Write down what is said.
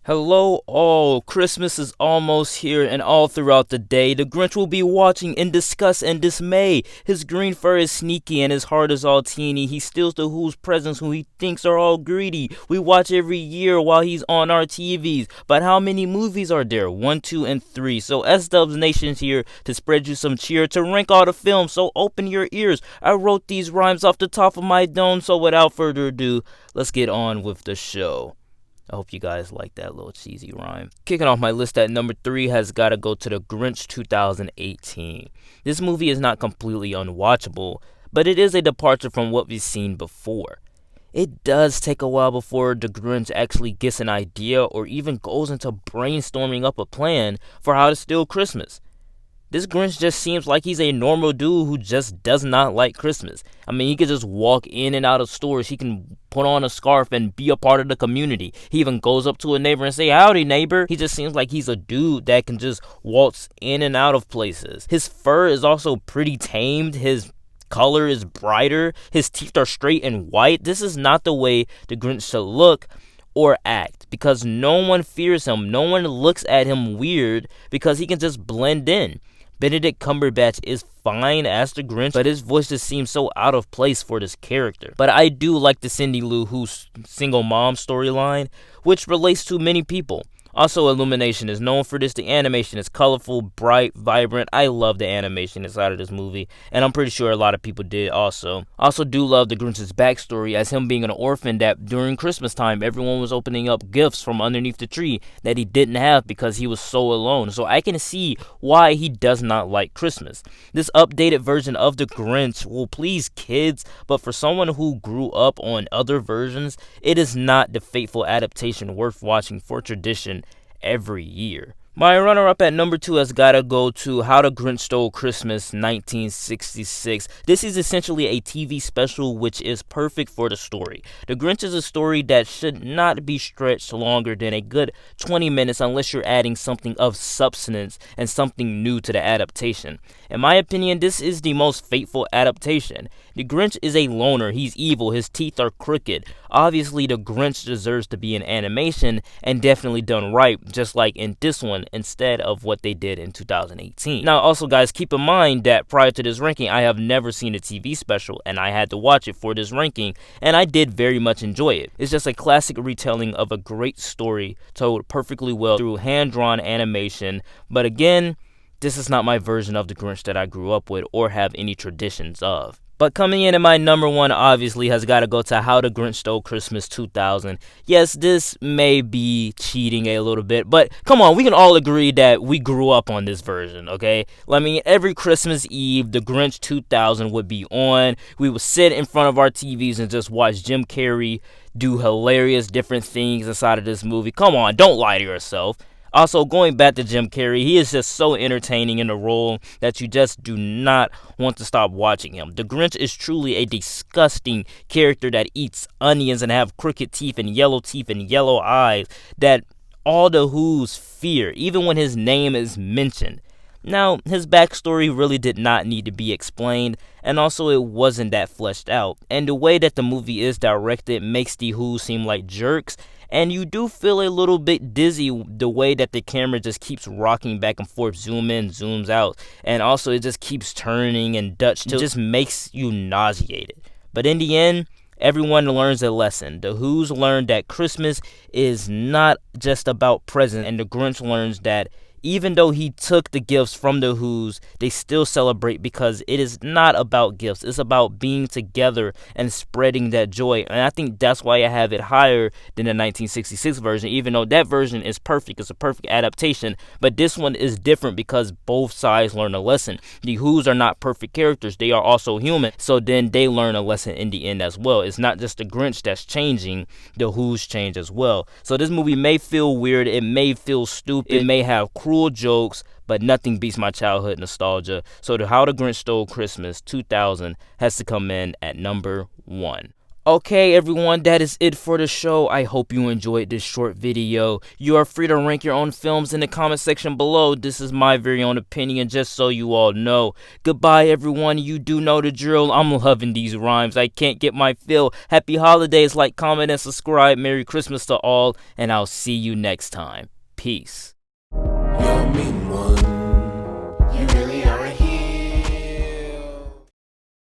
Hello all, Christmas is almost here and all throughout the day, the Grinch will be watching in disgust and dismay. His green fur is sneaky and his heart is all teeny. He steals the Who's presents who he thinks are all greedy. We watch every year while he's on our TVs. But how many movies are there? 1, 2, and 3. So S-Dubs Nation's here to spread you some cheer, to rank all the films, so open your ears. I wrote these rhymes off the top of my dome, so without further ado, let's get on with the show. I hope you guys like that little cheesy rhyme. Kicking off my list at number 3 has got to go to The Grinch 2018. This movie is not completely unwatchable, but it is a departure from what we've seen before. It does take a while before the Grinch actually gets an idea or even goes into brainstorming up a plan for how to steal Christmas. This Grinch just seems like he's a normal dude who just does not like Christmas. I mean, he can just walk in and out of stores. He can put on a scarf and be a part of the community. He even goes up to a neighbor and say, "Howdy, neighbor." He just seems like he's a dude that can just waltz in and out of places. His fur is also pretty tamed. His color is brighter. His teeth are straight and white. This is not the way the Grinch should look or act, because no one fears him. No one looks at him weird because he can just blend in. Benedict Cumberbatch is fine as the Grinch, but his voice just seems so out of place for this character. But I do like the Cindy Lou Who's single mom storyline, which relates to many people. Also, Illumination is known for this. The animation is colorful, bright, vibrant. I love the animation inside of this movie, and I'm pretty sure a lot of people did also. Also do love the Grinch's backstory as him being an orphan that during Christmas time, everyone was opening up gifts from underneath the tree that he didn't have because he was so alone. So I can see why he does not like Christmas. This updated version of the Grinch will please kids, but for someone who grew up on other versions, it is not the faithful adaptation worth watching for tradition every year. My runner-up at number 2 has got to go to How the Grinch Stole Christmas 1966. This is essentially a TV special which is perfect for the story. The Grinch is a story that should not be stretched longer than a good 20 minutes unless you're adding something of substance and something new to the adaptation. In my opinion, this is the most faithful adaptation. The Grinch is a loner. He's evil. His teeth are crooked. Obviously, the Grinch deserves to be an animation and definitely done right, just like in this one, instead of what they did in 2018. Now, also, guys, keep in mind that prior to this ranking, I have never seen a TV special, and I had to watch it for this ranking, and I did very much enjoy it. It's just a classic retelling of a great story told perfectly well through hand-drawn animation, but again, this is not my version of the Grinch that I grew up with or have any traditions of. But coming in at my number 1 obviously has got to go to How the Grinch Stole Christmas 2000. Yes, this may be cheating a little bit, but come on, we can all agree that we grew up on this version, okay? I mean, every Christmas Eve, the Grinch 2000 would be on. We would sit in front of our TVs and just watch Jim Carrey do hilarious different things inside of this movie. Come on, don't lie to yourself. Also, going back to Jim Carrey, he is just so entertaining in the role that you just do not want to stop watching him. The Grinch is truly a disgusting character that eats onions and have crooked teeth and yellow eyes that all the Who's fear, even when his name is mentioned. Now, his backstory really did not need to be explained, and also it wasn't that fleshed out. And the way that the movie is directed makes the Who seem like jerks, and you do feel a little bit dizzy the way that the camera just keeps rocking back and forth, zoom in, zooms out, and also it just keeps turning and Dutch till it just makes you nauseated. But in the end, everyone learns a lesson. The Who's learned that Christmas is not just about presents, and the Grinch learns that even though he took the gifts from the Who's, they still celebrate because it is not about gifts. It's about being together and spreading that joy. And I think that's why I have it higher than the 1966 version, even though that version is perfect. It's a perfect adaptation. But this one is different because both sides learn a lesson. The Who's are not perfect characters. They are also human. So then they learn a lesson in the end as well. It's not just the Grinch that's changing. The Who's change as well. So this movie may feel weird. It may feel stupid. It may have cruel jokes, but nothing beats my childhood nostalgia. So the How the Grinch Stole Christmas 2000 has to come in at number 1. Okay, everyone, that is it for the show. I hope you enjoyed this short video. You are free to rank your own films in the comment section below. This is my very own opinion, just so you all know. Goodbye, everyone. You do know the drill. I'm loving these rhymes. I can't get my fill. Happy holidays. Like, comment, and subscribe. Merry Christmas to all, and I'll see you next time. Peace. Y'all mean one.